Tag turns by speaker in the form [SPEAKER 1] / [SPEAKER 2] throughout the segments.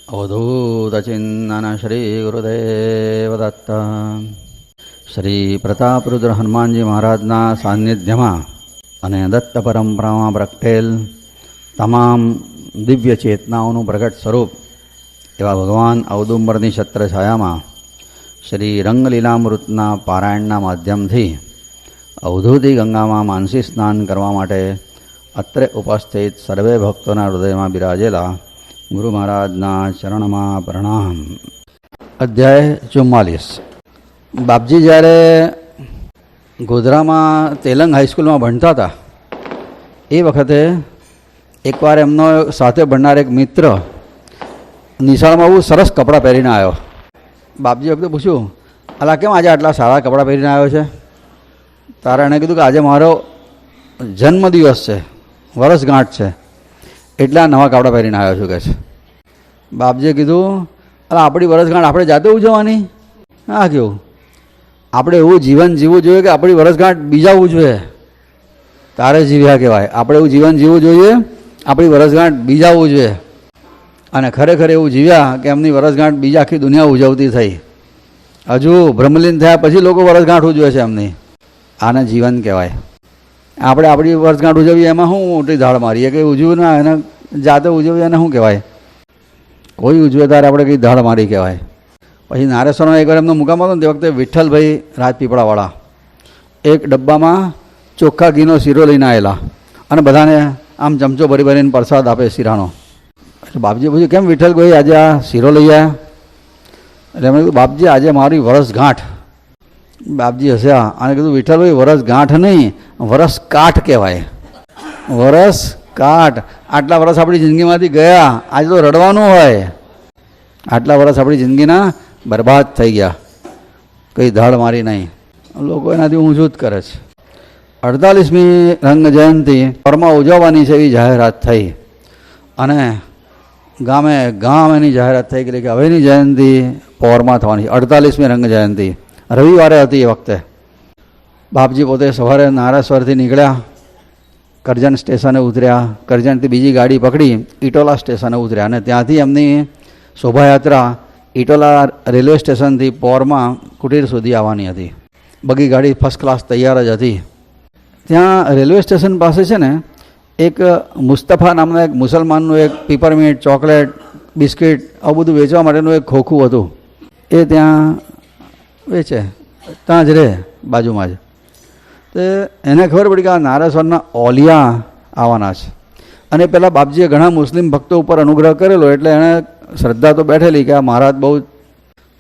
[SPEAKER 1] અવધૂતચિંતન શ્રી ગુરુદેવ દત્ત. શ્રી પ્રતાપરુદ્ર હનુમાનજી મહારાજના સાનિધ્યમાં અને દત્ત પરંપરામાં પ્રગટેલ તમામ દિવ્ય ચેતનાઓનું પ્રગટ સ્વરૂપ એવા ભગવાન ઔદુંબરની છત્રછાયામાં શ્રી રંગલીલામૃતના પારાયણના માધ્યમથી અવધૂતિ ગંગામાં માનસી સ્નાન કરવા માટે અત્રે ઉપસ્થિત સર્વે ભક્તોના હૃદયમાં બિરાજેલા ગુરુ મહારાજના ચરણમાં પ્રણામ. અધ્યાય 44. બાપજી જ્યારે ગોધરામાં તેલંગ હાઈસ્કૂલમાં ભણતા હતા એ વખતે એકવાર એમનો સાથે ભણનાર એક મિત્ર નિશાળમાં બહુ સરસ કપડાં પહેરીને આવ્યો. બાપજી વખતે પૂછ્યું, અલા કેમ આજે આટલા સારા કપડાં પહેરીને આવ્યો છે? તારે એણે કીધું કે આજે મારો જન્મદિવસ છે, વરસગાંઠ છે, એટલા નવા કપડાં પહેરીને આવ્યો છું કે છે. બાપજીએ કીધું, અલા આપણી વરસગાંઠ આપણે જાતે ઉજવવાની? હા, કેવું આપણે એવું જીવન જીવવું જોઈએ કે આપણી વરસગાંઠ બીજા ઉજવે, તારે જીવ્યા કહેવાય. આપણે એવું જીવન જીવવું જોઈએ, આપણી વરસગાંઠ બીજા ઉજવે. અને ખરેખર એવું જીવ્યા કે એમની વરસગાંઠ બીજા આખી દુનિયા ઉજવતી થઈ. હજુ બ્રહ્મલીન થયા પછી લોકો વરસગાંઠ ઉજવે છે એમની. આને જીવન કહેવાય. આપણે આપણી વર્ષગાંઠ ઉજવીએ એમાં શું મોટી ધાડ મારીએ? કંઈ ઉજવ્યું ના, એને જાતે ઉજવીએ એને શું કહેવાય? કોઈ ઉજવે ત્યારે આપણે કંઈ ધાડ મારી કહેવાય. પછી નારેશ્વરમાં એકવાર એમનો મુકામ હતો ને તે વખતે વિઠ્ઠલભાઈ રાજપીપળાવાળા એક ડબ્બામાં ચોખ્ખા ઘીનો શીરો લઈને આવેલા અને બધાને આમ ચમચો ભરી ભરીને પ્રસાદ આપે શીરાનો. એટલે બાપજી પૂછ્યું, કેમ વિઠ્ઠલભાઈ આજે આ શીરો લઈ આવ્યા? એટલે એમણે કીધું, બાપજી આજે મારી વરસગાંઠ. બાપજી હસ્યા અને કીધું, વિઠ્ઠલભાઈ વરસ ગાંઠ નહીં, વરસ કાઠ કહેવાય. વરસ કાઠ. આટલા વરસ આપણી જિંદગીમાંથી ગયા, આજે તો રડવાનું હોય. આટલા વરસ આપણી જિંદગીના બરબાદ થઈ ગયા, કંઈ ધાડ મારી નહીં. લોકો એનાથી ઊંચું જ કરે છે. 48મી રંગ જયંતિ પરમાં ઉજવવાની છે એવી જાહેરાત થઈ અને ગામે ગામ એની જાહેરાત થઈ ગઈ કે હવેની જયંતિ પૌરમાં થવાની છે. 48મી રંગ જયંતિ રવિવારે હતી. એ વખતે બાપજી પોતે સવારે નારાશ્વરથી નીકળ્યા, કરજણ સ્ટેશને ઉતર્યા, કરજણથી બીજી ગાડી પકડી ઇટોલા સ્ટેશને ઉતર્યા અને ત્યાંથી એમની શોભાયાત્રા ઇટોલા રેલવે સ્ટેશનથી પૌરમાં કુટીર સુધી આવવાની હતી. બગી ગાડી ફર્સ્ટ ક્લાસ તૈયાર જ હતી. ત્યાં રેલવે સ્ટેશન પાસે છે ને એક મુસ્તફા નામના એક મુસલમાનનું એક પીપરમીન્ટ, ચોકલેટ, બિસ્કિટ આવું બધું વેચવા માટેનું એક ખોખું હતું. એ ત્યાં વેચે, ત્યાં જ રહે બાજુમાં જ. તો એને ખબર પડી કે આ નારાશ્વરના ઓલિયા આવવાના છે અને પહેલાં બાપજીએ ઘણા મુસ્લિમ ભક્તો ઉપર અનુગ્રહ કરેલો એટલે એણે શ્રદ્ધા તો બેઠેલી કે આ મહારાજ બહુ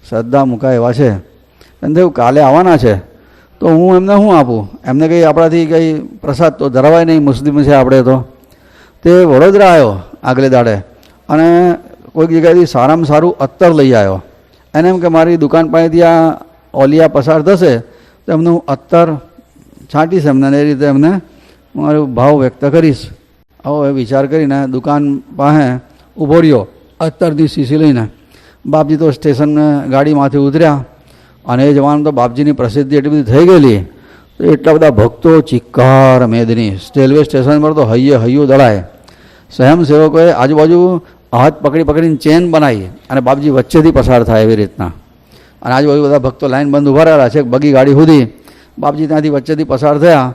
[SPEAKER 1] શ્રદ્ધા મૂકાય એવા છે. એને થયું કાલે આવવાના છે તો હું એમને શું આપું? એમને કંઈ આપણાથી કંઈ પ્રસાદ તો ધરાવાય નહીં, મુસ્લિમ છે આપણે તો. તે વડોદરા આવ્યો આગલે દાડે અને કોઈક જગ્યાએથી સારામાં સારું અત્તર લઈ આવ્યો. એને એમ કે મારી દુકાન પાસેથી આ ઓલિયા પસાર થશે તો એમનું અત્તર છાંટીશ એમને, એ રીતે એમને મારો ભાવ વ્યક્ત કરીશ. આવો એ વિચાર કરીને દુકાન પાસે ઊભો રહ્યો અત્તરની શીશી લઈને. બાપજી તો સ્ટેશન ગાડીમાંથી ઉતર્યા અને એ જવાનું તો બાપજીની પ્રસિદ્ધિ એટલી બધી થઈ ગયેલી તો એટલા બધા ભક્તો ચિક્કાર મેદની. રેલવે સ્ટેશન પર તો હૈયું દળાય. સ્વયંસેવકોએ આજુબાજુ હાથ પકડી પકડીને ચેન બનાવી અને બાપજી વચ્ચેથી પસાર થાય એવી રીતના. અને આજુબાજુ બધા ભક્તો લાઈન બંધ ઊભા રહેલા છે બગી ગાડી સુધી. બાપજી ત્યાંથી વચ્ચેથી પસાર થયા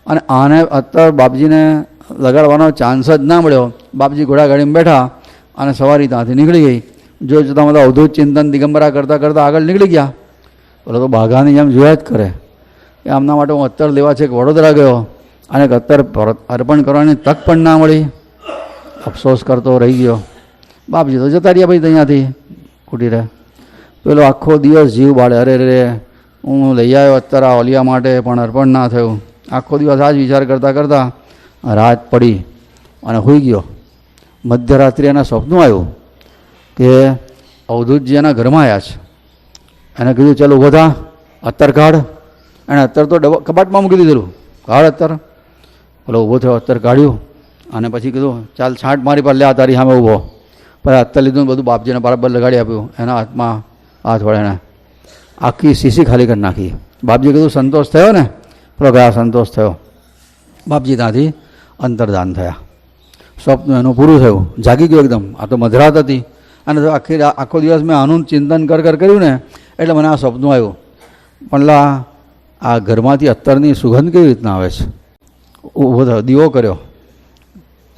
[SPEAKER 1] અને આને અત્યારે બાપજીને લગાડવાનો ચાન્સ જ ના મળ્યો. બાપજી ઘોડાગાડીમાં બેઠા અને સવારી ત્યાંથી નીકળી ગઈ. જોતાં બધા અવધૂત ચિંતન દિગંબરા કરતાં કરતાં આગળ નીકળી ગયા. બોલો તો બાઘાની જેમ જોયા જ કરે કે આમના માટે હું અત્તર લેવા છે કે વડોદરા ગયો અને અત્તર અર્પણ કરવાની તક પણ ના મળી. અફસોસ કરતો રહી ગયો. બાપજી તો જતા રહ્યા ભાઈ ત્યાંથી કુટીરે. પેલો આખો દિવસ જીવ બાળે, અરે રે હું લઈ આવ્યો અત્યારે આ ઓલિયા માટે પણ અર્પણ ના થયું. આખો દિવસ આ જ વિચાર કરતાં કરતાં રાત પડી અને સૂઈ ગયો. મધ્યરાત્રિ એના સ્વપ્નું આવ્યું કે અવધૂતજી એના ઘરમાં આવ્યા છે. એને કીધું ચાલ ઊભો થા, અત્તર કાઢ. એણે અત્તર તો કબાટમાં મૂકી દીધેલું, કાઢ અત્તર. પેલો ઊભો થયો, અત્તર કાઢ્યું અને પછી કીધું ચાલ છાંટ મારી પર લે, આ તારી સામે ઊભો. પછી અત્તર લીધું બધું બાપજીને બરાબર લગાડી આપ્યું. એના હાથમાં હાથ વડે એને આખી શીશી ખાલી કરી નાખી. બાપજી કીધું સંતોષ થયો ને? પેલો ગયા સંતોષ થયો. બાપજી ત્યાંથી અંતર્ધાન થયા. સ્વપ્ન એનું પૂરું થયું. જાગી ગયો એકદમ. આ તો મધરાત હતી. અને આખો દિવસ મેં આનું ચિંતન કર્યું ને એટલે મને આ સપનું આવ્યું, પણ લા આ ઘરમાંથી અત્તરની સુગંધ કેવી રીતના આવે છે. ઊભો થયો, દીવો કર્યો,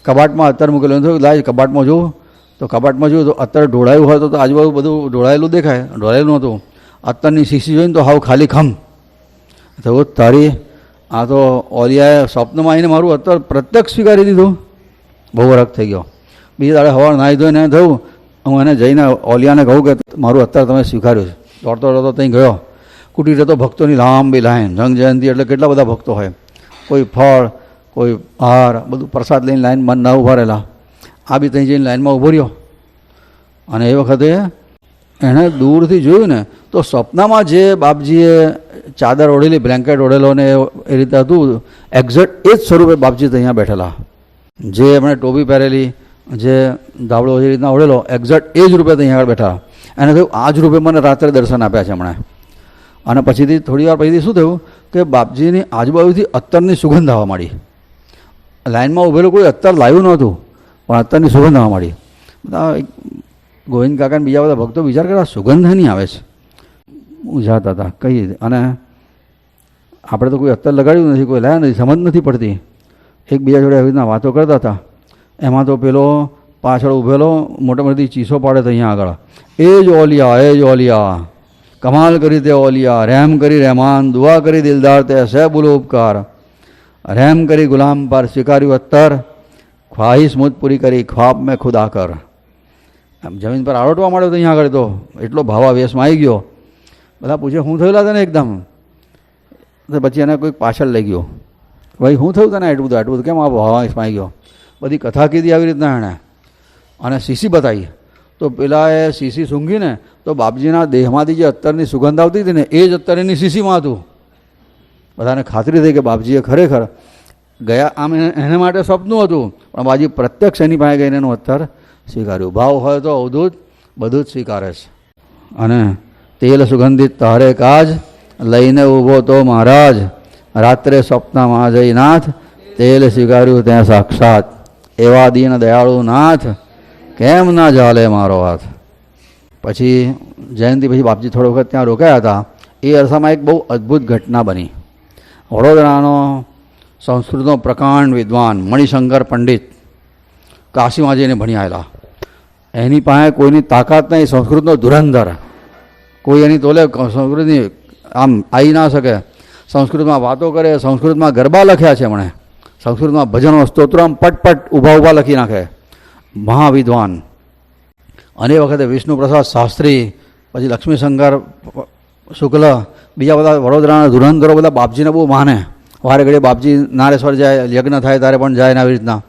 [SPEAKER 1] કબાટમાં અત્તર મૂકેલું, લાય કબાટમાં જોઉં તો કબાટમાં જોયું તો અત્તર ઢોળાયું હોય તો આજુબાજુ બધું ઢોળાયેલું દેખાય, ઢોળાયેલું નહોતું. અત્તરની શીશી જોઈને તો હાવ ખાલી ખમ થયું. તારી આ તો ઓલિયાએ સ્વપ્નમાં આવીને મારું અત્તર પ્રત્યક્ષ સ્વીકારી દીધું. બહુ વરખ થઈ ગયો. બીજા દાડે સવાર નાહી ધોઈને થયું, હું એને જઈને ઓલિયાને કહું કે મારું અત્તર તમે સ્વીકાર્યું છે. દોડતો દોડતો ત્યાં ગયો. કુટીરે તો ભક્તોની લાંબી લાઈન, રંગ જયંતિ એટલે કેટલા બધા ભક્તો હોય, કોઈ ફળ, કોઈ હાર, બધું પ્રસાદ લઈને લાઈનમાં ના ઊભા રહેલા. આ બી ત્યાં જઈને લાઈનમાં ઊભો રહ્યો. અને એ વખતે એણે દૂરથી જોયું ને તો સપનામાં જે બાપજીએ ચાદર ઓઢેલી, બ્લેન્કેટ ઓઢેલો ને એ રીતે હતું, એક્ઝેક્ટ એ જ સ્વરૂપે બાપજી અહીંયા બેઠેલા. જે એમણે ટોપી પહેરેલી, જે ધાબળો એ રીતના ઓઢેલો, એક્ઝેક્ટ એ જ રૂપે અહીંયા આગળ બેઠા. એને થયું આ જ રૂપે મને રાત્રે દર્શન આપ્યા છે હમણાં. અને પછીથી થોડી વાર પછીથી શું થયું કે બાપજીની આજુબાજુથી અત્તરની સુગંધ આવવા માંડી. લાઈનમાં ઊભેલું કોઈ અત્તર લાવ્યું નહોતું, પણ અત્તરની સુગંધ આવવા માંડી. બધા ગોવિંદ કાકાને બીજા બધા ભક્તો વિચાર કર્યા સુગંધ નહીં આવે છે, ઉજાતા હતા કઈ રીતે. અને આપણે તો કોઈ અત્તર લગાડ્યું નથી, કોઈ લાયા નથી, સમજ નથી પડતી. એકબીજા જોડે આવી રીતના વાતો કરતા હતા. એમાં તો પેલો પાછળ ઊભેલો મોટા મોટી ચીસો પાડે તો અહીંયા આગળ, એ જ ઓલિયા, કમાલ કરી તે ઓલિયા, રહેમ કરી રહેમાન, દુઆ કરી દિલદાર તે સે બોલો ઉપકાર, રહેમ કરી ગુલામ પર સ્વીકાર્યું અત્તર, ખ્વાહિશ મુદ પૂરી કરી ખ્વાબ મેં ખુદા કર. આમ જમીન પર આરોટવા માંડ્યો તો અહીંયા આગળ તો એટલો ભાવાવેશમાં આવી ગયો. બધા પૂછે શું થયેલા તને એકદમ. તો પછી એને કોઈક પાછળ લઈ ગયો, ભાઈ શું થયું તને એટલું બધું કેમ આ ભાવાવેશમાં આવી ગયો. બધી કથા કીધી આવી રીતના એણે, અને શીશી બતાવી. તો પેલા એ શીશી સૂંઘીને તો બાપજીના દેહમાંથી જે અત્તરની સુગંધ આવતી હતી ને એ જ અત્તર એની શીશીમાં હતું. બધાને ખાતરી થઈ કે બાપજીએ ખરેખર ગયા. આમ એને માટે સપનું હતું, પણ બાજી પ્રત્યક્ષ એની પાસે ગઈને એનું અત્તર સ્વીકાર્યું. ભાવ હોય તો અવધૂત બધું જ સ્વીકારે છે. અને તેલ સુગંધિત તારે કાજ, લઈને ઊભો તો મહારાજ, રાત્રે સ્વપ્નમાં જઈ નાથ, તેલ સ્વીકાર્યું ત્યાં સાક્ષાત, એવા દીન દયાળુ નાથ, કેમ ના ચાલે મારો હાથ. પછી જયંતિ પછી બાપજી થોડો વખત ત્યાં રોકાયા હતા. એ અરસામાં એક બહુ અદ્ભુત ઘટના બની. વડોદરાનો સંસ્કૃતનો પ્રકાંડ વિદ્વાન મણિશંકર પંડિત કાશીમાં જઈને ભણી આવેલા. એની પાસે કોઈની તાકાત નહીં, સંસ્કૃતનો ધુરંધર, કોઈ એની તોલે સંસ્કૃતની આમ આવી ના શકે. સંસ્કૃતમાં વાતો કરે, સંસ્કૃતમાં ગરબા લખ્યા છે એમણે, સંસ્કૃતમાં ભજનો સ્તોત્રો આમ પટપટ ઊભા લખી નાખે. મહાવિદ્વાન. અને એ વખતે વિષ્ણુપ્રસાદ શાસ્ત્રી, પછી લક્ષ્મીશંકર શુક્લ, બીજા બધા વડોદરાના ધુરંધરો બધા બાપજીને બહુ માને. વારે ઘડીએ બાપજી નારેશ્વર જાય, યજ્ઞ થાય ત્યારે પણ જાય ને આવી રીતના.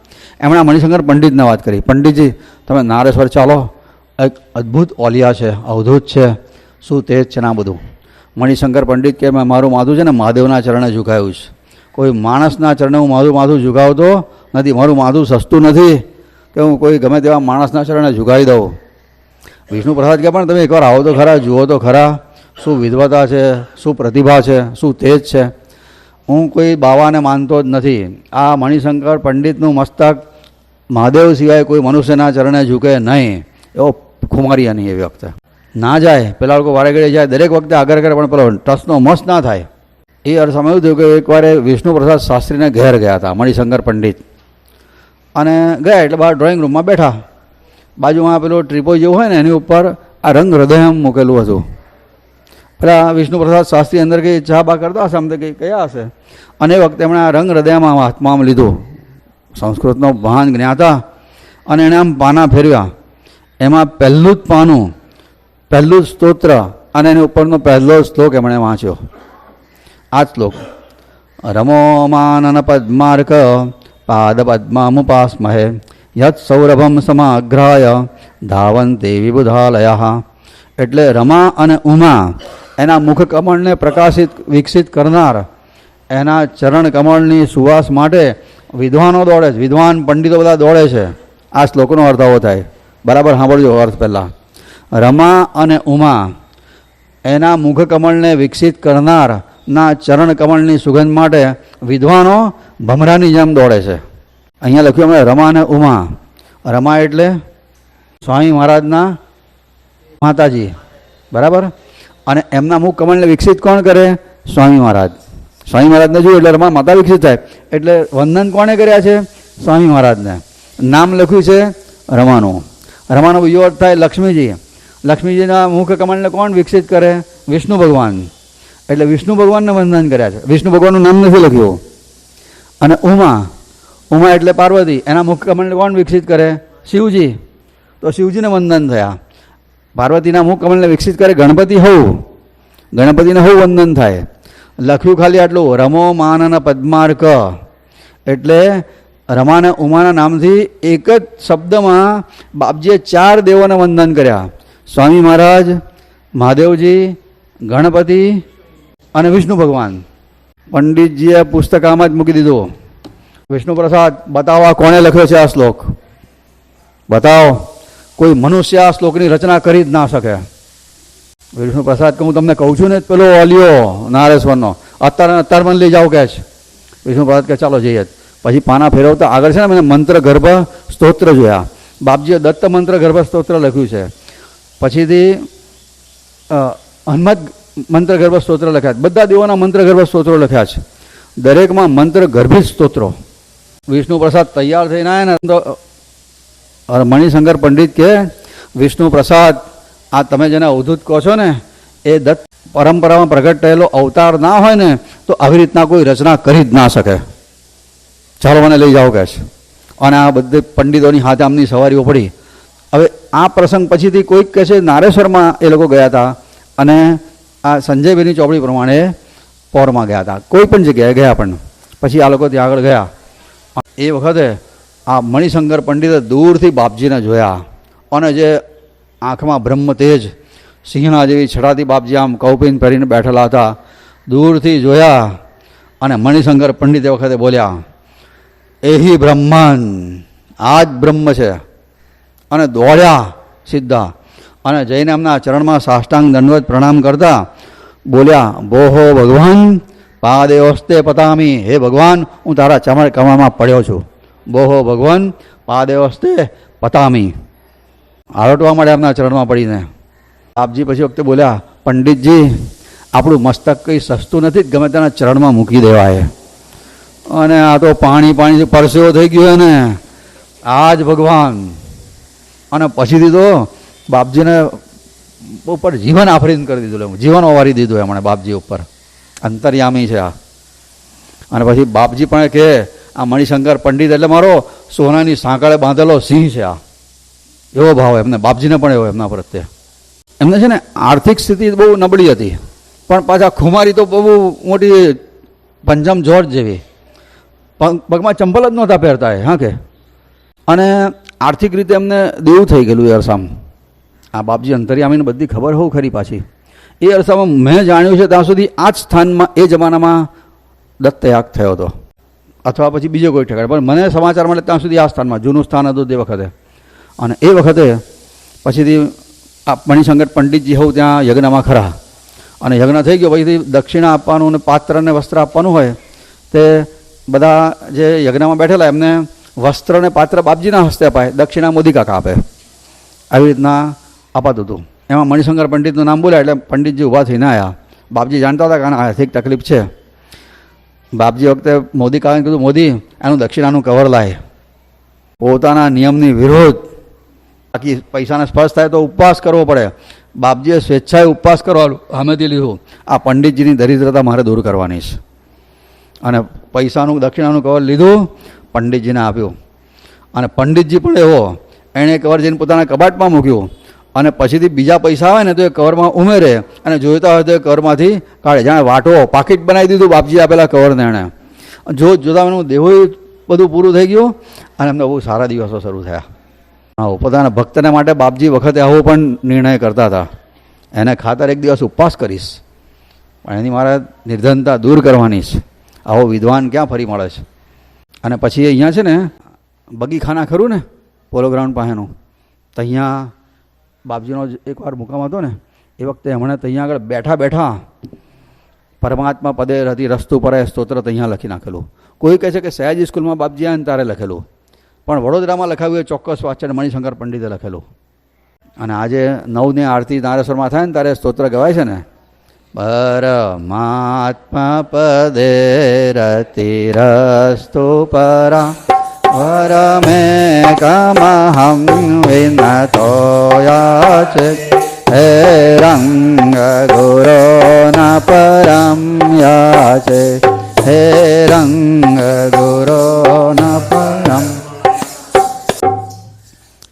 [SPEAKER 1] એમણે મણિશંકર પંડિતને વાત કરી, પંડિતજી તમે નારેશ્વર ચાલો, એક અદ્ભુત ઓલિયા છે, અવધૂત છે, શું તેજ છે ને આ બધું. મણિશંકર પંડિત કે મેં મારું માથું છે ને મહાદેવના ચરણે ઝુકાયું છે, કોઈ માણસના ચરણે હું મારું માથું ઝુકાવતો નથી. મારું માથું સસ્તું નથી કે હું કોઈ ગમે તેવા માણસના ચરણે ઝુકાવી દઉં. વિષ્ણુપ્રસાદ કે પણ તમે એકવાર આવો તો ખરા, જુઓ તો ખરા, શું વિદ્વતા છે, શું પ્રતિભા છે, શું તેજ છે. હું કોઈ બાવાને માનતો જ નથી. આ મણિશંકર પંડિતનું મસ્તક મહાદેવ સિવાય કોઈ મનુષ્યના ચરણે ઝૂકે નહીં, એવો ખુમારીયા નહીં. એ વખતે ના જાય, પેલા લોકો વારે ઘડીએ જાય, દરેક વખતે આગળ કરે, પણ પેલો ટસનો મસ ના થાય. એ અર્થમાં એવું થયું કે એકવાર વિષ્ણુપ્રસાદ શાસ્ત્રીને ઘેર ગયા હતા મણિશંકર પંડિત. અને ગયા એટલે બહાર ડ્રોઈંગ રૂમમાં બેઠા. બાજુમાં પેલો ટ્રીપો જેવું હોય ને એની ઉપર આ રંગ હૃદયમ મૂકેલું હતું. પેલા વિષ્ણુપ્રસાદ શાસ્ત્રી અંદર કંઈ ચા બા કરતા હશે, આમ તો કંઈ કયા હશે. અને એ વખતે એમણે આ રંગ હૃદયમાં હાથમાં આમ લીધું, સંસ્કૃતનો મહાન જ્ઞાતા. અને એણે આમ પાના ફેરવ્યા. એમાં પહેલું જ પાનું, પહેલું જ સ્તોત્ર અને એની ઉપરનો પહેલો શ્લોક એમણે વાંચ્યો. આ શ્લોક, રમોમાનન પદ્માર્ક પાદ પદ્મામુપાસ્મહે યત સૌરભમ સમાગ્રાય ધાવંતે વિબુધાલયા. એટલે રમા અને ઉમા, એના મુખ કમળને પ્રકાશિત વિકસિત કરનાર, એના ચરણ કમળની સુવાસ માટે વિદ્વાનો દોડે છે, વિદ્વાન પંડિતો બધા દોડે છે. આ શ્લોકનો અર્થ આવો થાય, બરાબર સાંભળજો અર્થ પહેલાં. રમા અને ઉમા, એના મુખ કમળને વિકસિત કરનારના ચરણ કમળની સુગંધ માટે વિદ્વાનો ભમરાની જેમ દોડે છે. અહીંયા લખ્યું હમણાં રમા અને ઉમા. રમા એટલે સ્વામી મહારાજના માતાજી, બરાબર. અને એમના મુખ કમળને વિકસિત કોણ કરે? સ્વામી મહારાજ. સ્વામી મહારાજને જોયું એટલે રમા માતા વિકસિત થાય. એટલે વંદન કોણે કર્યા છે? સ્વામી મહારાજને. નામ લખ્યું છે રમાનું. રમાનો બીજો અર્થ થાય લક્ષ્મીજી. લક્ષ્મીજીના મુખ કમળને કોણ વિકસિત કરે? વિષ્ણુ ભગવાન. એટલે વિષ્ણુ ભગવાનને વંદન કર્યા છે. વિષ્ણુ ભગવાનનું નામ નથી લખ્યું. અને ઉમા, ઉમા એટલે પાર્વતી, એના મુખ કમળને કોણ વિકસિત કરે? શિવજી. તો શિવજીને વંદન થયા. પાર્વતીના મુખ કમળને વિકસિત કરે ગણપતિ હવ, ગણપતિને હવ વંદન થાય. લખ્યું ખાલી આટલું, રમો માનન પદ્માર્ક. એટલે રમા અને ઉમાના નામથી એક જ શબ્દમાં બાપજીએ 4 દેવોને વંદન કર્યા: સ્વામી મહારાજ, મહાદેવજી, ગણપતિ અને વિષ્ણુ ભગવાન. પંડિતજીએ પુસ્તક આમાં જ મૂકી દીધું. વિષ્ણુ પ્રસાદ, બતાવો આ કોણે લખ્યો છે આ શ્લોક? બતાવો. કોઈ મનુષ્ય આ શ્લોકની રચના કરી જ ના શકે. વિષ્ણુ પ્રસાદ કે હું તમને કહું છું ને, પેલો અલિયો નારેશ્વરનો, અત્યારે મને લઈ જાઓ કે છે. વિષ્ણુ પ્રસાદ કે ચાલો જઈએ. પછી પાના ફેરવતા આગળ છે ને મેં મંત્ર ગર્ભ સ્તોત્ર જોયા. બાપજીએ દત્ત મંત્ર ગર્ભ સ્તોત્ર લખ્યું છે. પછીથી હનુમત મંત્ર ગર્ભ સ્તોત્ર લખ્યા છે. બધા દેવોના મંત્ર ગર્ભ સ્તોત્રો લખ્યા છે. દરેકમાં મંત્ર ગર્ભિત સ્તોત્રો. વિષ્ણુ પ્રસાદ તૈયાર થઈને આવ્યા ને તો મણિશંકર પંડિત કે, વિષ્ણુ પ્રસાદ, આ તમે જેને અવધૂત કહો છો ને, એ દત્ત પરંપરામાં પ્રગટ થયેલો અવતાર ના હોય ને તો આવી રીતના કોઈ રચના કરી જ ના શકે. ચાલો મને લઈ જાઓ કે છે. અને આ બધે પંડિતોની હાથે આમની સવારીઓ પડી. હવે આ પ્રસંગ પછીથી કોઈક કહે છે નારેશ્વરમાં એ લોકો ગયા હતા અને આ સંજયભાઈની ચોપડી પ્રમાણે પોરમાં ગયા હતા. કોઈ પણ જગ્યાએ ગયા, પણ પછી આ લોકો ત્યાં આગળ ગયા. એ વખતે આ મણિશંકર પંડિતે દૂરથી બાપજીને જોયા અને જે આંખમાં બ્રહ્મ તેજ, સિંહના જેવી છટાથી બાપજી આમ કૌપીન પહેરીને બેઠેલા હતા, દૂરથી જોયા. અને મણિશંકર પંડિત એ વખતે બોલ્યા, એહી બ્રહ્મન, આ જ બ્રહ્મ છે. અને દોડ્યા સીધા અને જઈને એમના ચરણમાં સાષ્ટાંગ દંડવત પ્રણામ કરતા બોલ્યા, બોહો ભગવાન પાદેવસ્તે પતામી. હે ભગવાન, હું તારા ચરણ કમળમાં પડ્યો છું. બોહો ભગવાન પાદેવસ્તે પતામી. આરોટવા મળ્યા એમના ચરણમાં પડીને. આપજી પછી વખતે બોલ્યા, પંડિતજી, આપણું મસ્તક કંઈ સસ્તું નથી, ગમે તેના ચરણમાં મૂકી દેવાય. અને આ તો પાણી પાણીથી પરસેવો થઈ ગયો ને, આ જ ભગવાન. અને પછીથી તો બાપજીને ઉપર જીવન આફરીને કરી દીધું, જીવન ઓવારી દીધું એમણે બાપજી ઉપર. અંતર્યામી છે આ. અને પછી બાપજી પણ કે, આ મણિશંકર પંડિત એટલે મારો સોનાની સાંકળે બાંધેલો સિંહ છે. આ એવો ભાવ એમને, બાપજીને પણ એવો એમના પ્રત્યે. એમને છે ને આર્થિક સ્થિતિ બહુ નબળી હતી, પણ પાછા ખુમારી તો બહુ મોટી પંજામ જોર્જ જેવી. પગમાં ચંપલ જ નહોતા પહેરતા હા કે. અને આર્થિક રીતે એમને દેવું થઈ ગયેલું એ અરસામાં. આ બાપજી અંતર્યામીને બધી ખબર હોવ ખરી પાછી. એ અરસામાં મેં જાણ્યું છે ત્યાં સુધી આ જ સ્થાનમાં એ જમાનામાં દત્તયાગ થયો હતો, અથવા પછી બીજો કોઈ ઠેકાણે, પણ મને સમાચાર મળે ત્યાં સુધી આ સ્થાનમાં જૂનું સ્થાન હતું તે વખતે. અને એ વખતે પછીથી આ મણિશંકર પંડિતજી હોવ ત્યાં યજ્ઞમાં ખરા. અને યજ્ઞ થઈ ગયો પછીથી દક્ષિણા આપવાનું અને પાત્ર અને વસ્ત્ર આપવાનું હોય તે બધા જે યજ્ઞમાં બેઠેલા એમને વસ્ત્ર અને પાત્ર બાપજીના હસ્તે અપાય, દક્ષિણા મોદી કાકા આપે. આવી રીતના અપાતું હતું. એમાં મણિશંકર પંડિતનું નામ બોલ્યા એટલે પંડિતજી ઊભા થઈને આવ્યા. બાપજી જાણતા હતા કે આને આર્થિક તકલીફ છે. બાપજી વખતે મોદી કાકાને કીધું, મોદી એનું દક્ષિણાનું કવર લાય. પોતાના નિયમની વિરોધ, બાકી પૈસાને સ્પર્શ થાય તો ઉપવાસ કરવો પડે. બાપજીએ સ્વેચ્છાએ ઉપવાસ કરવાનું સામેથી લીધું. આ પંડિતજીની દરિદ્રતા મારે દૂર કરવાની છે. અને પૈસાનું દક્ષિણાનું કવર લીધું, પંડિતજીને આપ્યું. અને પંડિતજી પણ એવો, એણે કવર જઈને પોતાના કબાટમાં મૂક્યું. અને પછીથી બીજા પૈસા આવે ને તો એ કવરમાં ઉમેરે અને જોઈતા હોય તો એ કવરમાંથી કાઢે. જાણે વાટો પાકીટ બનાવી દીધું બાપજી આપેલા કવરને એણે. જોતા એનું દેવું બધું પૂરું થઈ ગયું અને એમને બહુ સારા દિવસો શરૂ થયા. હા, પોતાના ભક્તને માટે બાપજી વખતે આવો પણ નિર્ણય કરતા હતા. એને ખાતર એક દિવસ ઉપવાસ કરીશ, પણ એની મારે નિર્ધનતા દૂર કરવાની છે. આવો વિદ્વાન ક્યાં ફરી મળે છે. અને પછી અહીંયા છે ને બગીખાના ખરું ને પોલો ગ્રાઉન્ડ પાસેનું, ત્યાં બાપજીનો એકવાર મુકામ હતો ને એ વખતે હમણાં ત્યાં આગળ બેઠા બેઠા પરમાત્મા પદે રતી રસ્તુ પર સ્તોત્ર ત્યાં લખી નાખેલું. કોઈ કહે છે કે સયાજી સ્કૂલમાં બાપજી આને તારે લખેલું, પણ વડોદરામાં લખાવ્યું એ ચોક્કસ વાત છે. મણિશંકર પંડિતે લખેલું. અને આજે 9ની આરતી નારેશ્વરમાં થાય ને ત્યારે સ્તોત્ર ગવાય છે ને, પરમાત્મા પદે રતિરસ્તુ પરા વરમે કમહં વિનતો યાચે હે રંગ ગુરો ન પરમ યાચે હે રંગ ગુરો ન પરમ.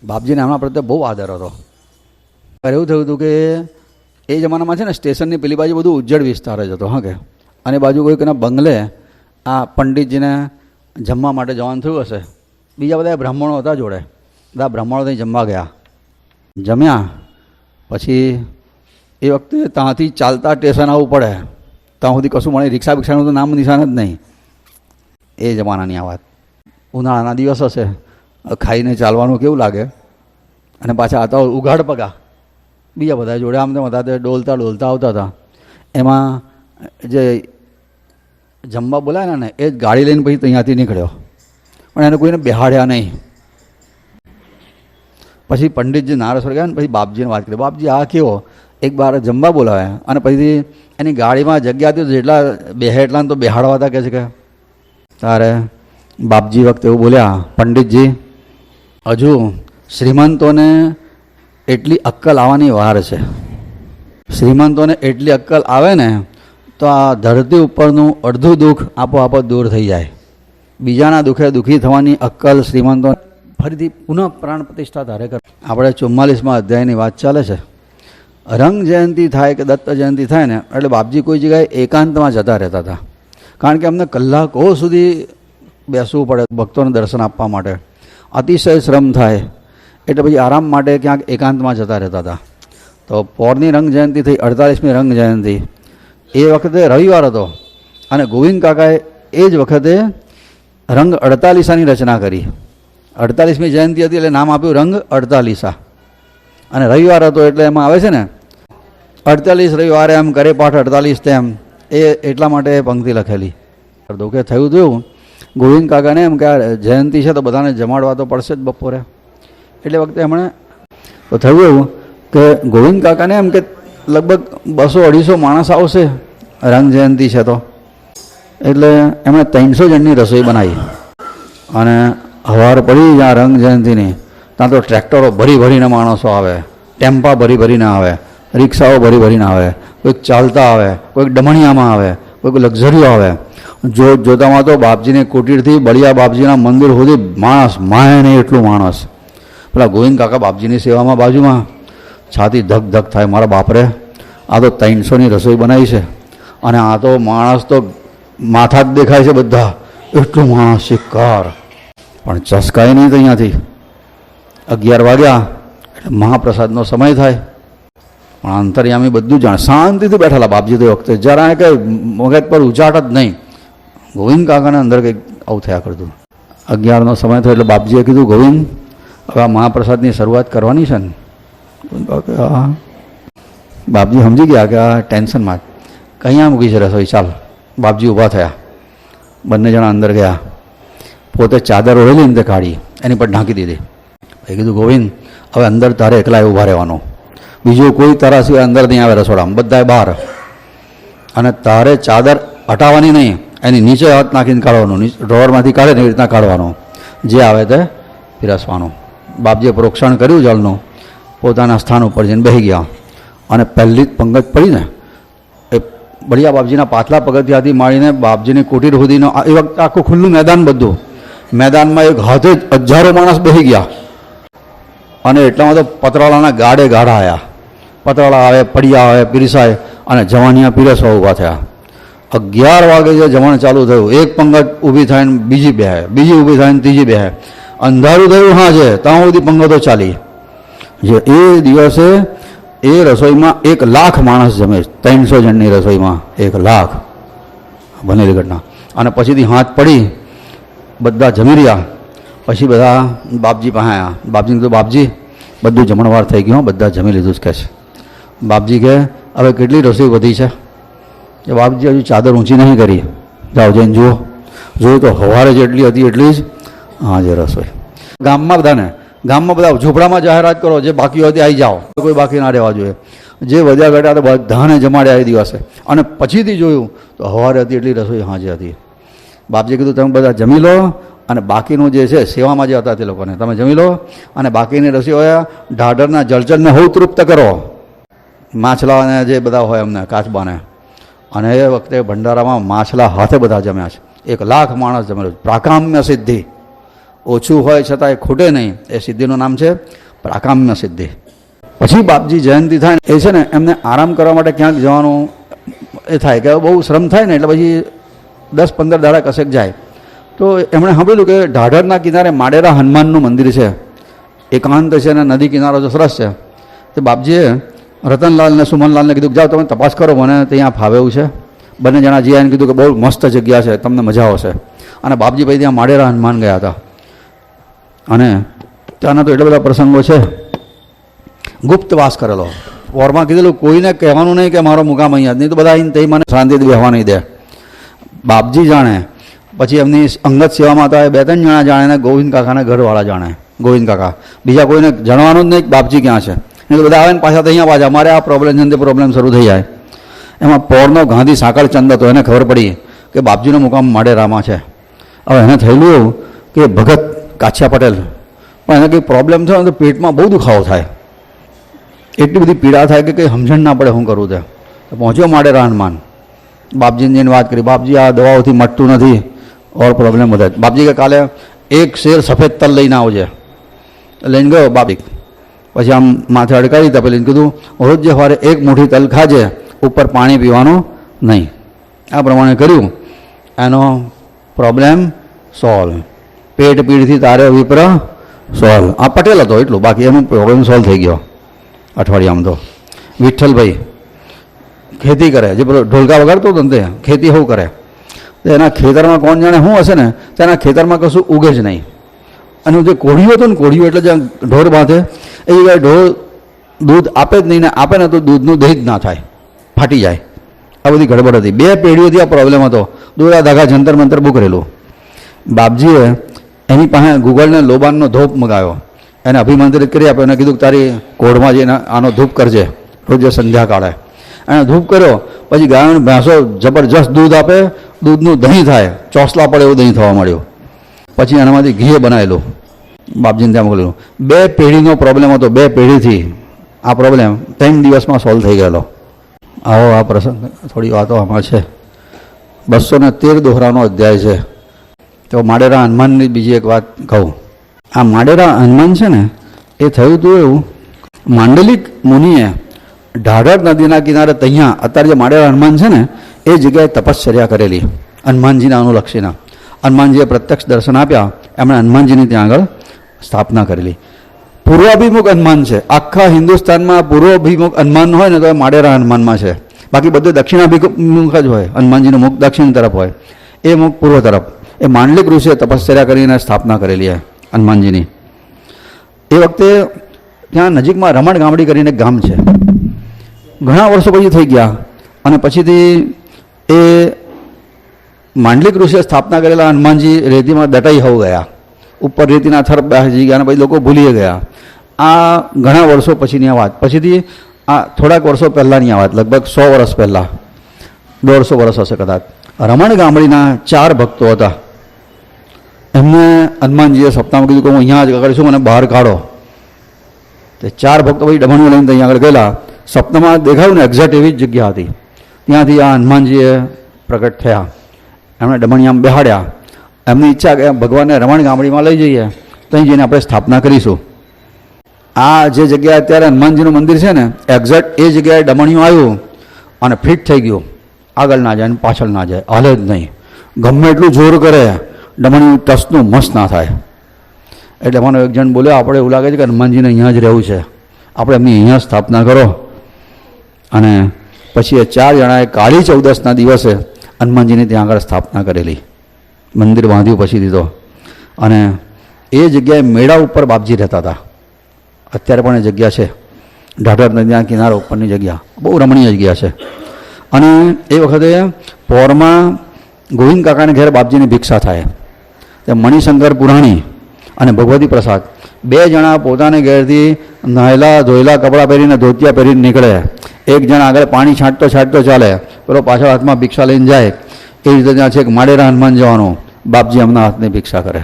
[SPEAKER 1] બાપજીને આમના પ્રત્યે બહુ આદર હતો. એવું થયું હતું કે એ જમાનામાં છે ને સ્ટેશનની પેલી બાજુ બધું ઉજ્જડ વિસ્તાર જ હતો. હા કે અને બાજુ કોઈકના બંગલે આ પંડિતજીને જમવા માટે જવાનું થયું હશે. બીજા બધા બ્રાહ્મણો હતા જોડે, બધા બ્રાહ્મણો ત્યાં જમવા ગયા. જમ્યા પછી એ વખતે ત્યાંથી ચાલતા સ્ટેશન આવવું પડે, ત્યાં સુધી કશું મળે, રિક્ષા બિક્ષાનું તો નામ નિશાન જ નહીં. એ જમાનાની આ વાત. ઉનાળાના દિવસ હશે, ખાઈને ચાલવાનું કેવું લાગે. અને પાછા હતા ઉઘાડ પગા બીજા બધા જોડે, આમ તેમ હતા, તે ડોલતા ડોલતા આવતા હતા. એમાં જે જમવા બોલાય ને એ જ ગાડી લઈને પછી ત્યાંથી નીકળ્યો, પણ એને કોઈને બેહાડ્યા નહીં. પછી પંડિતજી નારેશ્વર ગયા ને પછી બાપજીને વાત કરી, બાપજી આ કેવો એક બાર જમવા બોલાવે અને પછી એની ગાડીમાં જગ્યા હતી જેટલા બેહે એટલા તો બેહાડવા હતા કે છે કે. તારે બાપજી વખતે એવું બોલ્યા, પંડિતજી હજુ શ્રીમંતોને એટલી અક્કલ આવવાની વાર છે. શ્રીમંતોને એટલી અક્કલ આવે ને તો આ ધરતી ઉપરનું અડધું દુઃખ આપોઆપ દૂર થઈ જાય. બીજાના દુઃખે દુઃખી થવાની અક્કલ શ્રીમંતો ફરીથી પુનઃ પ્રાણ પ્રતિષ્ઠા ધારે કરે. આપણે 44મા અધ્યાયની વાત ચાલે છે. રંગ જયંતિ થાય કે દત્ત જયંતિ થાય ને એટલે બાપજી કોઈ જગ્યાએ એકાંતમાં જતા રહેતા હતા, કારણ કે અમને કલાકો સુધી બેસવું પડે ભક્તોને દર્શન આપવા માટે, અતિશય શ્રમ થાય. એટલે પછી આરામ માટે ક્યાંક એકાંતમાં જતા રહેતા હતા. તો પોરની રંગ જયંતિ થઈ, 48મી રંગ જયંતિ. એ વખતે રવિવાર હતો અને ગોવિંદ કાકાએ એ જ વખતે રંગ 48ની રચના કરી. 48મી જયંતિ હતી એટલે નામ આપ્યું રંગ 48. અને રવિવાર હતો એટલે એમાં આવે છે ને 48 રવિવારે એમ કરે પાઠ 48 તેમ, એ એટલા માટે પંક્તિ લખેલી. કે થયું થયું ગોવિંદ કાકાને એમ કે આ જયંતિ છે તો બધાને જમાડવા તો પડશે જ બપોરે. એટલે વખતે એમણે તો થયું એવું કે ગોવિંદ કાકાને એમ કે લગભગ 200-250 માણસ આવશે રંગ જયંતિ છે તો, એટલે એમણે 300 જણની રસોઈ બનાવી. અને હવાર પડી જ્યાં રંગ જયંતિની ત્યાં તો ટ્રેક્ટરો ભરી ભરીને માણસો આવે, ટેમ્પા ભરી ભરીને આવે, રિક્ષાઓ ભરી ભરીને આવે, કોઈક ચાલતા આવે, કોઈક ડમણિયામાં આવે, કોઈક લક્ઝરીઓ આવે. જોતામાં તો બાપજીની કુટીરથી બળિયા બાપજીના મંદિર સુધી માણસ માય નહીં એટલું માણસ. પેલા ગોવિંદ કાકા બાપજીની સેવામાં બાજુમાં, છાતી ધક ધક થાય, મારા બાપરે આ તો 300ની રસોઈ બનાવી છે અને આ તો માણસ તો માથા જ દેખાય છે બધા, એટલું માણસ શિકાર. પણ ચસકાય નહીં તો અહીંયાથી 11 વાગ્યા એટલે મહાપ્રસાદનો સમય થાય. પણ અંતર્યામી બધું જાણે, શાંતિથી બેઠેલા બાપજી તો વખતે જરા કંઈ મગજ પર ઉચાટ જ નહીં. ગોવિંદ કાકાને અંદર કંઈક આવું થયા કરતું. 11નો સમય થયો એટલે બાપજીએ કીધું, ગોવિંદ હવે આ મહાપ્રસાદની શરૂઆત કરવાની છે ને. હા, બાપજી સમજી ગયા કે આ ટેન્શનમાં કઅહીંયા મૂકી છે રસોઈ, ચાલ. બાપજી ઊભા થયા, બંને જણા અંદર ગયા, પોતે ચાદર ઓળેલી ને તે કાઢી એની પર ઢાંકી દીધી. એ કીધું, ગોવિંદ હવે અંદર તારે એકલા ઊભા રહેવાનું, બીજું કોઈ તારા સિવાય અંદર નહીં આવે રસોડામાં, બધાએ બહાર. અને તારે ચાદર હટાવવાની નહીં, એની નીચે હાથ નાખીને કાઢવાનું, ડ્રોવરમાંથી કાઢે ને એવી રીતના કાઢવાનું, જે આવે તે પીરસવાનું. બાપજીએ પ્રોક્ષણ કર્યું જળનું, પોતાના સ્થાન ઉપર જઈને બેસી ગયા. અને પહેલી જ પંગત પડીને એ બળિયા બાપજીના પાછલા પગથિયાથી માંડીને બાપજીની કુટીર સુધીનો એ વખતે આખું ખુલ્લું મેદાન, બધું મેદાનમાં એક હાથે જ હજારો માણસ બેસી ગયા. અને એટલામાં તો પતરાળાના ગાડે ગાડા આવ્યા, પતરાળા આવે, પડિયા આવે, પીરસાય અને જવાનિયા પીરસવા ઊભા થયા. 11 વાગે જે જમણ ચાલુ થયું, એક પંગત ઊભી થાય ને બીજી બેહે, બીજી ઊભી થાય ને ત્રીજી બેહે, અંધારું થયું હા છે ત્યાં સુધી પંગતો ચાલી. જે એ દિવસે એ રસોઈમાં 1 લાખ માણસ જમે, 300 જણની રસોઈમાં 1 લાખ બનેલી ઘટના. અને પછીથી હાથ પડી, બધા જમી રહ્યા. પછી બધા બાપજી પાસે આવ્યા. બાપજીને કીધું, બાપજી બધું જમણવાર થઈ ગયું, બધા જમી લીધું જ કહે છે. બાપજી કહે, હવે કેટલી રસોઈ વધી છે? કે બાપજી હજુ ચાદર ઊંચી નહીં કરી, જાઓ જઈને જુઓ. જોયું તો સવારે જેટલી હતી એટલી જ. હા જે રસોઈ ગામમાં બધાને ગામમાં બધા ઝૂંપડામાં જાહેરાત કરો, જે બાકી હોય તે આવી જાઓ, કોઈ બાકી ના રહેવા જોઈએ. જે વધ્યા ઘટ્યા તો બધાને જમાડ્યા એ દિવસે. અને પછીથી જોયું તો સવારે હતી એટલી રસોઈ સાંજે હતી. બાપજીએ કીધું તમે બધા જમી લો અને બાકીનું જે છે સેવામાં જે હતા તે લોકોને તમે જમી લો અને બાકીની રસોઈ હોય ઢાઢરના જળચરને હું તૃપ્ત કરો, માછલાને જે બધા હોય એમને કાચબાને. અને એ વખતે ભંડારામાં માછલા હાથે બધા જમ્યા છે. 1,00,000 માણસ જમેલો. પ્રાકામ્ય સિદ્ધિ, ઓછું હોય છતાં એ ખૂટે નહીં, એ સિદ્ધિનું નામ છે પ્રાકામ્ય સિદ્ધિ. પછી બાપજી જયંતિ થાય એ છે ને એમને આરામ કરવા માટે ક્યાંક જવાનું એ થાય કે બહુ શ્રમ થાય ને એટલે પછી 10-15 દાડા કશેક જાય. તો એમણે સાંભળેલું કે ઢાઢરના કિનારે માડેરા હનુમાનનું મંદિર છે, એકાંત છે અને નદી કિનારો તો સરસ છે. તો બાપજીએ રતનલાલ ને સુમનલાલને કીધું જાઓ તમે તપાસ કરો, મને ત્યાં ફાવે એવું છે. બંને જણા જીયાને કીધું કે બહુ મસ્ત જગ્યા છે, તમને મજા આવશે. અને બાપજી ભાઈ ત્યાં માડેરા હનુમાન ગયા હતા. અને ત્યાંના તો એટલા બધા પ્રસંગો છે. ગુપ્તવાસ કરેલો, વોરમાં કીધેલું કોઈને કહેવાનું નહીં કે મારો મુકામ અહીંયા જ, નહીં તો બધા આવીને તે મને શાંતિથી બેસવા નહીં દે. બાપજી જાણે, પછી એમની અંગત સેવામાં હતા એ 2-3 જણા જાણે, ને ગોવિંદ કાકાના ઘરવાળા જાણે, ગોવિંદ કાકા. બીજા કોઈને જાણવાનું જ નહીં કે બાપજી ક્યાં છે. નહીં તો બધા આવે ને પાછા અહીંયા પાછા અમારે આ પ્રોબ્લેમ છે ને તે પ્રોબ્લેમ શરૂ થઈ જાય. એમાં પોરનો ગાંધી સાંકળચંદ હતો, એને ખબર પડી કે બાપજીનો મુકામ માડેરામાં છે. હવે એને થયેલું કે ભગત કાછિયા પટેલ, પણ એને કંઈ પ્રોબ્લેમ થયો ને તો પેટમાં બહુ દુખાવો થાય, એટલી બધી પીડા થાય કે કંઈ સમજણ ના પડે શું કરવું તે. પહોંચ્યો માડેરા હનુમાન, બાપજીને જઈને વાત કરી, બાપજી આ દવાઓથી મટતું નથી, ઓર પ્રોબ્લેમ વધે. બાપજી કે કાલે 1 શેર સફેદ તલ લઈને આવજે. લઈને ગયો બાપજી. પછી આમ માથે અડકાવી તપેલીને કીધું રોજ જે સવારે 1 મુઠ્ઠી તલ ખાજે, ઉપર પાણી પીવાનું નહીં. આ પ્રમાણે કર્યું, એનો પ્રોબ્લેમ સોલ્વ. પેટ પીડથી તારે વિપ્ર સોલ્વ. આ પટેલ હતો એટલું, બાકી એનો પ્રોબ્લેમ સોલ્વ થઈ ગયો અઠવાડિયામાં. તો વિઠ્ઠલભાઈ ખેતી કરે, જે પેલો ઢોલકા વગાડતો હતો ને તે ખેતી શું કરે, તો એના ખેતરમાં કોણ જાણે શું હશે ને, તેના ખેતરમાં કશું ઉગે જ નહીં. અને જે કોળિયું હતું ને, કોળિયું એટલે જ્યાં ઢોર બાંધે એ જગ્યાએ ઢોર દૂધ આપે જ નહીં, ને આપે ને તો દૂધનું દહીં જ ના થાય, ફાટી જાય. આ બધી ગડબડ હતી. 2 પેઢીઓથી આ પ્રોબ્લેમ હતો. દોરા ધાગા જંતર મંતર બુક કરેલું. બાપજીએ એની પાસે ગૂગલને લોબાનનો ધોપ મગાવ્યો, એને અભિમંત્રિત કરી આપ્યો, એને કીધું કે તારી કોઢમાં જઈને આનો ધૂપ કરજે રોજ સંધ્યાકાળે. એણે ધૂપ કર્યો. પછી ગાયોની ભેંસો જબરજસ્ત દૂધ આપે, દૂધનું દહીં થાય, ચોસલા પડે એવું દહીં થવા મળ્યું. પછી એનામાંથી ઘી બનાવેલું, બાપજીને ત્યાં મોકલેલું. 2 પેઢીનો પ્રોબ્લેમ હતો, 2 પેઢીથી આ પ્રોબ્લેમ 3 દિવસમાં સોલ્વ થઈ ગયેલો. આવો આ પ્રસંગ, થોડી વાતો આમાં છે. 213 દોહરાનો અધ્યાય છે. તો માડેરા હનુમાનની બીજી એક વાત કહું. આ માડેરા હનુમાન છે ને, એ થયું હતું એવું, માંડલિક મુનિએ ઢાઢર નદીના કિનારે ત્યાં અત્યારે જે માડેરા હનુમાન છે ને એ જગ્યાએ તપશ્ચર્યા કરેલી, હનુમાનજીના અનુલક્ષીના. હનુમાનજીએ પ્રત્યક્ષ દર્શન આપ્યા, એમણે હનુમાનજીની ત્યાં આગળ સ્થાપના કરેલી. પૂર્વાભિમુખ હનુમાન છે. આખા હિન્દુસ્તાનમાં પૂર્વાભિમુખ હનુમાન હોય ને તો એ માડેરા હનુમાનમાં છે. બાકી બધું દક્ષિણાભિમુખ જ હોય, હનુમાનજીનું મુખ દક્ષિણ તરફ હોય, એ મુખ પૂર્વ તરફ. એ માંડલિક ઋષિએ તપશ્ચર્યા કરીને સ્થાપના કરેલી છે હનુમાનજીની. એ વખતે ત્યાં નજીકમાં રમણ ગામડી કરીને એક ગામ છે. ઘણા વર્ષો પછી થઈ ગયા અને પછીથી એ માંડલિક ઋષિએ સ્થાપના કરેલા હનુમાનજી રેતીમાં દટાઈ હોઈ ગયા, ઉપર રેતીના થર બેસી ગયા અને પછી લોકો ભૂલી ગયા. આ ઘણા વર્ષો પછીની આ વાત. પછીથી આ થોડાક વર્ષો પહેલાંની આ વાત, લગભગ 100 વર્ષ પહેલાં, 150 વર્ષ હશે કદાચ. રમણ ગામડીના 4 ભક્તો હતા. એમને હનુમાનજીએ સપનામાં કીધું કે હું અહીંયા જ કરીશું, મને બહાર કાઢો. તે 4 ભક્તો પછી ડમણીઓ લઈને ત્યાં આગળ ગયેલા. સપનામાં દેખાયું ને એક્ઝેક્ટ એવી જ જગ્યા હતી. ત્યાંથી આ હનુમાનજીએ પ્રગટ થયા. એમણે ડમણીયામાં બેહાડ્યા. એમની ઈચ્છા કે ભગવાનને રમણ ગામડીમાં લઈ જઈએ, ત્યાં જઈને આપણે સ્થાપના કરીશું. આ જે જગ્યાએ અત્યારે હનુમાનજીનું મંદિર છે ને, એક્ઝેક્ટ એ જગ્યાએ ડમણીયું આવ્યું અને ફિટ થઈ ગયું. આગળ ના જાય ને પાછળ ના જાય, હાલે જ નહીં. ગમે એટલું જોર કરે, ડમણીયું ટસનું મસ ના થાય. એટલે મને એક જણ બોલ્યો, આપણે એવું લાગે છે કે હનુમાનજીને અહીંયા જ રહેવું છે, આપણે એમની અહીંયા સ્થાપના કરો. અને પછી એ 4 જણાએ કાળી ચૌદસના દિવસે હનુમાનજીની ત્યાં આગળ સ્થાપના કરેલી, મંદિર બાંધ્યું પછીથી તો. અને એ જગ્યાએ મેળા ઉપર બાપજી રહેતા હતા. અત્યારે પણ એ જગ્યા છે, ઢાઢર નદીના કિનારા ઉપરની જગ્યા, બહુ રમણીય જગ્યા છે. અને એ વખતે પોરમાં ગોવિંદ કાકાને ઘેર બાપજીની ભિક્ષા થાય. તે મણિશંકર પુરાણી અને ભગવતી પ્રસાદ બે જણા પોતાને ઘેરથી નહાયેલા ધોયેલા કપડાં પહેરીને ધોતિયા પહેરીને નીકળે. એક જણ આગળ પાણી છાંટતો છાંટતો ચાલે, પેલો પાછળ હાથમાં ભિક્ષા લઈને જાય. એ રીતે ત્યાં છે કે માડેરા હનુમાન જવાનું, બાપજી એમના હાથની ભિક્ષા કરે.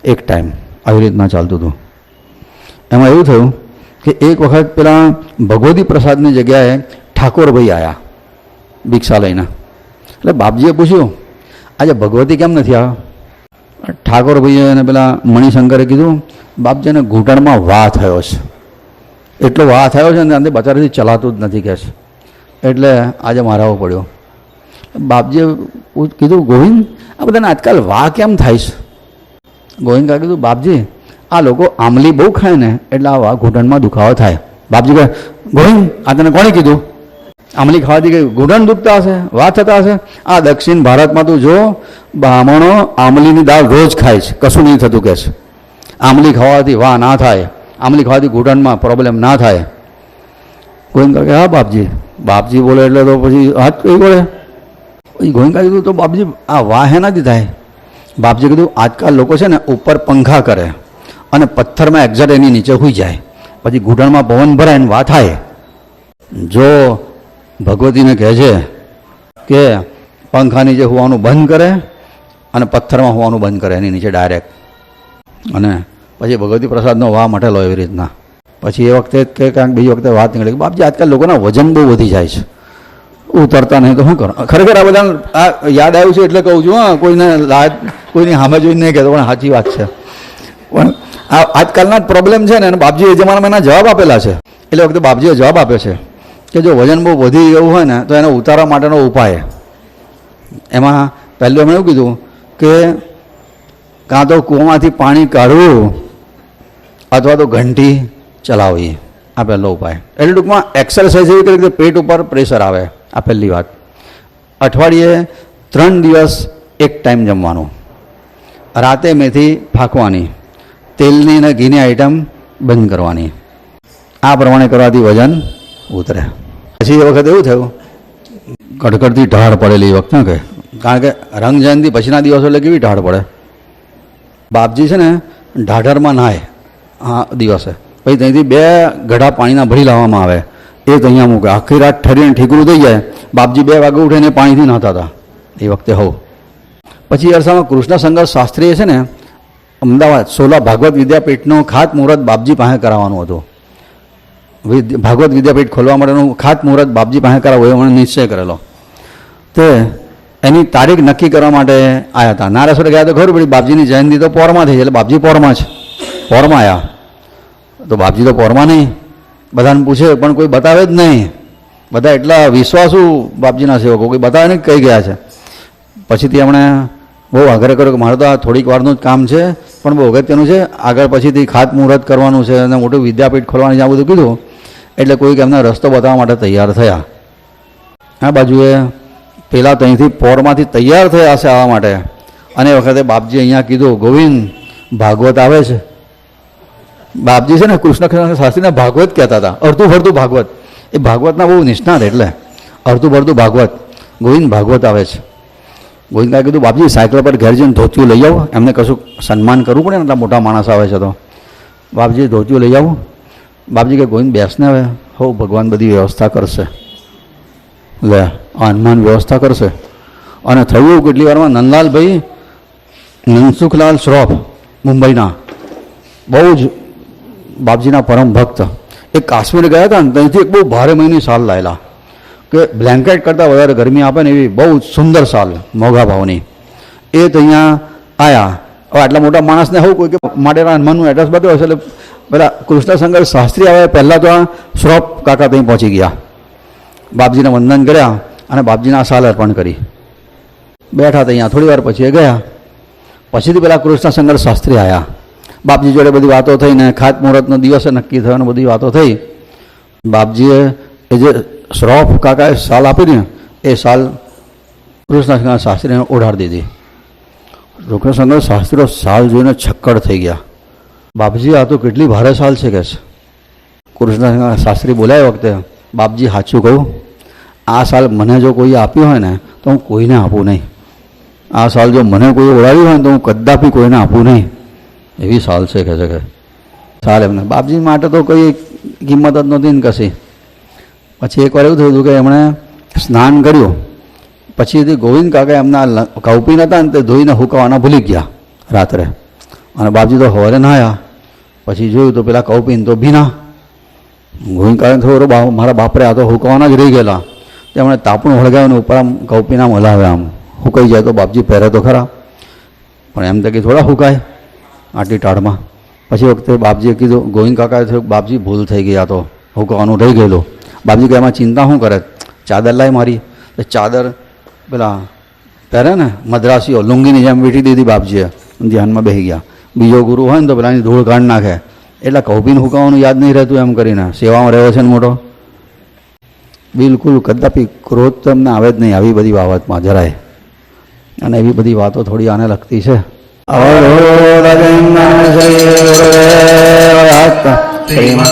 [SPEAKER 1] એક ટાઈમ આવી રીતના ચાલતું હતું. એમાં એવું થયું કે એક વખત પેલા ભગવતી પ્રસાદની જગ્યાએ ઠાકોરભાઈ આવ્યા ભિક્ષા લઈને. એટલે બાપજીએ પૂછ્યું, આજે ભગવતી કેમ નથી આવ્યા? ઠાકોરભાઈએ અને પેલા મણિશંકરે કીધું, બાપજીને ઘૂંટણમાં વાહ થયો છે, એટલો વાહ થયો છે ને અંદર બચારાથી ચલાતું જ નથી કહે છે, એટલે આજે મારાવો પડ્યો. બાપજીએ કીધું, ગોવિંદ આ બધાને આજકાલ વાહ કેમ થાય છે? ગોવિંદ કાકા કીધું, બાપજી આ લોકો આમલી બહુ ખાય ને એટલે આ વાહ ઘૂંટણમાં દુખાવો થાય. બાપજી કહે, ગોવિંદ આ તને કોણે કીધું? આમલી ખાવાથી કંઈ ઘૂંટણ દુખતા હશે, વાત થતા હશે? આ દક્ષિણ ભારતમાં તું જો બ્રાહ્મણો આમલીની દાળ રોજ ખાય છે, કશું નહીં થતું કહે છે. આમલી ખાવાથી વાહ ના થાય, આમલી ખાવાથી ઘૂંટણમાં પ્રોબ્લેમ ના થાય. ગોવિંદ કહે, હા બાપજી. બાપજી બોલે એટલે તો પછી હાથ કઈ બોલે. પછી ગોવિંદ કીધું, તો બાપજી આ વાહ એનાથી થાય? બાપજી કીધું, આજકાલ લોકો છે ને ઉપર પંખા કરે અને પથ્થરમાં એક્ઝેક્ટ એની નીચે હોઈ જાય, પછી ઘૂંટણમાં પવન ભરાય ને વાહ થાય. જો ભગવતીને કહે છે કે પંખા નીચે હોવાનું બંધ કરે અને પથ્થરમાં હોવાનું બંધ કરે એની નીચે ડાયરેક્ટ, અને પછી ભગવતી પ્રસાદનો વાહ મટેલો એવી રીતના. પછી એ વખતે કે કાંઈક બીજી વખતે વાત નીકળી કે બાપજી આજકાલ લોકોના વજન બહુ વધી જાય છે, ઉતરતા નહીં તો શું કરો? ખરેખર આ બધા આ યાદ આવ્યું છે એટલે કહું છું. હા, કોઈને કોઈની સામે જોઈને નહીં કહેતો, પણ સાચી વાત છે. પણ આ આજકાલના જ પ્રોબ્લેમ છે ને, અને બાપજી એ જમાનામાં એના જવાબ આપેલા છે. એટલે વખતે બાપજીએ જવાબ આપ્યો છે કે જો વજન બહુ વધી ગયું હોય ને તો એને ઉતારવા માટેનો ઉપાય. એમાં પહેલું એમણે એવું કીધું કે કાં તો કૂવામાંથી પાણી કાઢવું અથવા તો ઘંટી ચલાવવી, આ પહેલો ઉપાય. એટલે ટૂંકમાં એક્સરસાઇઝ એવી કરી કે પેટ ઉપર પ્રેશર આવે, આ પહેલી વાત. અઠવાડિયે 3 દિવસ એક ટાઈમ જમવાનું, રાતે મેથી ફાંકવાની, તેલની અને ઘીની આઈટમ બંધ કરવાની. આ પ્રમાણે કરવાથી વજન ઉતરે. પછી એ વખત એવું થયું, કડકડતી ઢાળ પડેલી એ વખતે કે, કારણ કે રંગ જયંતિ પછીના દિવસો એટલે કેવી ઢાળ પડે. બાપજી છે ને ઢાઢરમાં નાય આ દિવસે, પછી ત્યાંથી 2 ગઢા પાણીના ભરી લાવવામાં આવે, એ તો અહીંયા મૂકે. આખી રાત ઠરીને ઠીકરું થઈ જાય, બાપજી 2 વાગે ઉઠીને પાણીથી નહાતા હતા એ વખતે. હોવ પછી અરસામાં કૃષ્ણશંકર શાસ્ત્રીએ છે ને અમદાવાદ સોલા ભાગવત વિદ્યાપીઠનું ખાતમુહૂર્ત બાપજી પાસે કરાવવાનું હતું. ભાગવત વિદ્યાપીઠ ખોલવા માટેનું ખાતમુહૂર્ત બાપજી પાસે કરાવવું એવો મને નિશ્ચય કરેલો. તે એની તારીખ નક્કી કરવા માટે આવ્યા હતા. નારેશ્વર ગયા તો ખબર પડી બાપજીની જયંતિ તો પોરમાં થઈ, એટલે બાપજી પોરમાં છે. પોરમાં આવ્યા તો બાપજી તો પોરમાં નહીં. બધાને પૂછે પણ કોઈ બતાવે જ નહીં. બધા એટલા વિશ્વાસુ બાપજીના સેવકો, કોઈ બતાવે નહીં કઈ ગયા છે. પછીથી એમણે બહુ આગ્રહ કર્યો કે મારે તો આ થોડીક વારનું જ કામ છે, પણ બહુ અગત્યનું છે, આગળ પછીથી ખાતમુહૂર્ત કરવાનું છે અને મોટું વિદ્યાપીઠ ખોલવાની આ બધું કીધું. એટલે કોઈક એમને રસ્તો બતાવવા માટે તૈયાર થયા. આ બાજુએ પેલા ત્યાંથી પોરમાંથી તૈયાર થયા હશે આવવા માટે, અને એ વખતે બાપજી અહીંયા કીધું, ગોવિંદ ભાગવત આવે છે. બાપજી છે ને કૃષ્ણ શાસ્ત્રીને ભાગવત કહેતા હતા, અડધું ફરતું ભાગવત. એ ભાગવતના બહુ નિષ્ણાત, એટલે અડધું ફરતું ભાગવત. ગોવિંદ ભાગવત આવે છે. ગોવિંદા કીધું, બાપજી સાયકલ પર ઘેર જઈને ધોતિયું લઈ આવો, એમને કશું સન્માન કરવું પડે ને, એટલા મોટા માણસ આવે છે તો. બાપજી ધોતિયું લઈ આવું. બાપજી કે ગોવિંદ બેસને હવે, હો ભગવાન બધી વ્યવસ્થા કરશે. લે આ હનુમાન વ્યવસ્થા કરશે. અને થયું કેટલી વારમાં નંદલાલભાઈ મનસુખલાલ શ્રોફ મુંબઈના બહુ જ બાપજીના પરમ ભક્ત, એ કાશ્મીર ગયા હતા ને ત્યાંથી એક બહુ ભારે મહિની શાલ લાવેલા, કે બ્લેન્કેટ કરતાં વધારે ગરમી આપે ને એવી બહુ સુંદર શાલ, મોંઘા ભાવની. એ તો અહીંયા આવ્યા. હવે આટલા મોટા માણસને હોવું કોઈ કે માટેના હનુમાનનું એડ્રેસ બતાવ્યું હશે, એટલે પેલા કૃષ્ણશંકર શાસ્ત્રી આવે પહેલાં તો આ શ્રોફ કાકા ત્યાં પહોંચી ગયા. બાપજીને વંદન કર્યા અને બાપજીને આ શાલ અર્પણ કરી. બેઠા અહીંયા થોડી વાર પછી એ ગયા. પછીથી પેલા કૃષ્ણશંકર શાસ્ત્રી આવ્યા. બાપજી જોડે બધી વાતો થઈને ખાતમુહૂર્તનો દિવસે નક્કી થયો અને બધી વાતો થઈ. બાપજીએ એ જે શ્રોફ કાકાએ શાલ આપી ને એ શાલ કૃષ્ણશંકર શાસ્ત્રીને ઓઢાડી દીધી. કૃષ્ણશંકર શાસ્ત્રીઓ શાલ જોઈને છક્કડ થઈ ગયા. બાપજી આ તો કેટલી ભારે શાલ છે કે છે. કૃષ્ણશંકર શાસ્ત્રી બોલાય વખતે, બાપજી સાચું કહું, આ શાલ મને જો કોઈ આપ્યું હોય ને તો હું કોઈને આપું નહીં. આ શાલ જો મને કોઈ ઓળાવી હોય ને તો હું કદાપી કોઈને આપું નહીં. એવી શાલ છે કે ચાલે એમને. બાપજી માટે તો કોઈ કિંમત જ નહોતી ને કશી. પછી એકવાર એવું થયું હતું કે એમણે સ્નાન કર્યું, પછીથી ગોવિંદ કાકા એમના કૌપીન હતા ને તે ધોઈને હુકાવાના ભૂલી ગયા રાત્રે, અને બાપજી તો સવારે નાહ્યા. પછી જોયું તો પેલા કૌપીન તો ભીના. ગોવિંદ કાકાને થોડો મારા બાપરે આ તો હુકાવાના જ રહી ગયેલા. તેમણે તાપણું હળગાવ્યું ને ઉપર આમ કૌપીન આમ હલાવ્યા, આમ હુકાઈ જાય તો બાપજી પહેરે તો ખરા, પણ એમ તો કે થોડા હુકાય આટલી ટાળમાં. પછી વખતે બાપજીએ કીધું, ગોવિંદ કાકાએ થયું બાપજી ભૂલ થઈ ગઈ, આ તો હુકાવાનું રહી ગયેલું. બાપજી કે એમાં ચિંતા શું કરે, ચાદર લાવી મારી. ચાદર પેલા પહેરે ને મદ્રાસીઓ લુંગીની જેમ વીંટી દીધી બાપજીએ, ધ્યાનમાં બેસી ગયા. બીજો ગુરુ હોય ને તો પેલાની ધૂળ કાઢ નાખે, એટલે કૌપીન હુકાવાનું યાદ નહીં રહેતું એમ કરીને સેવામાં રહ્યો છે ને મોટો. બિલકુલ કદાપી ક્રોધ તો એમને આવે જ નહીં આવી બધી બાબતમાં જરાય. અને એવી બધી વાતો થોડી આને લગતી છે. શ્રીમદ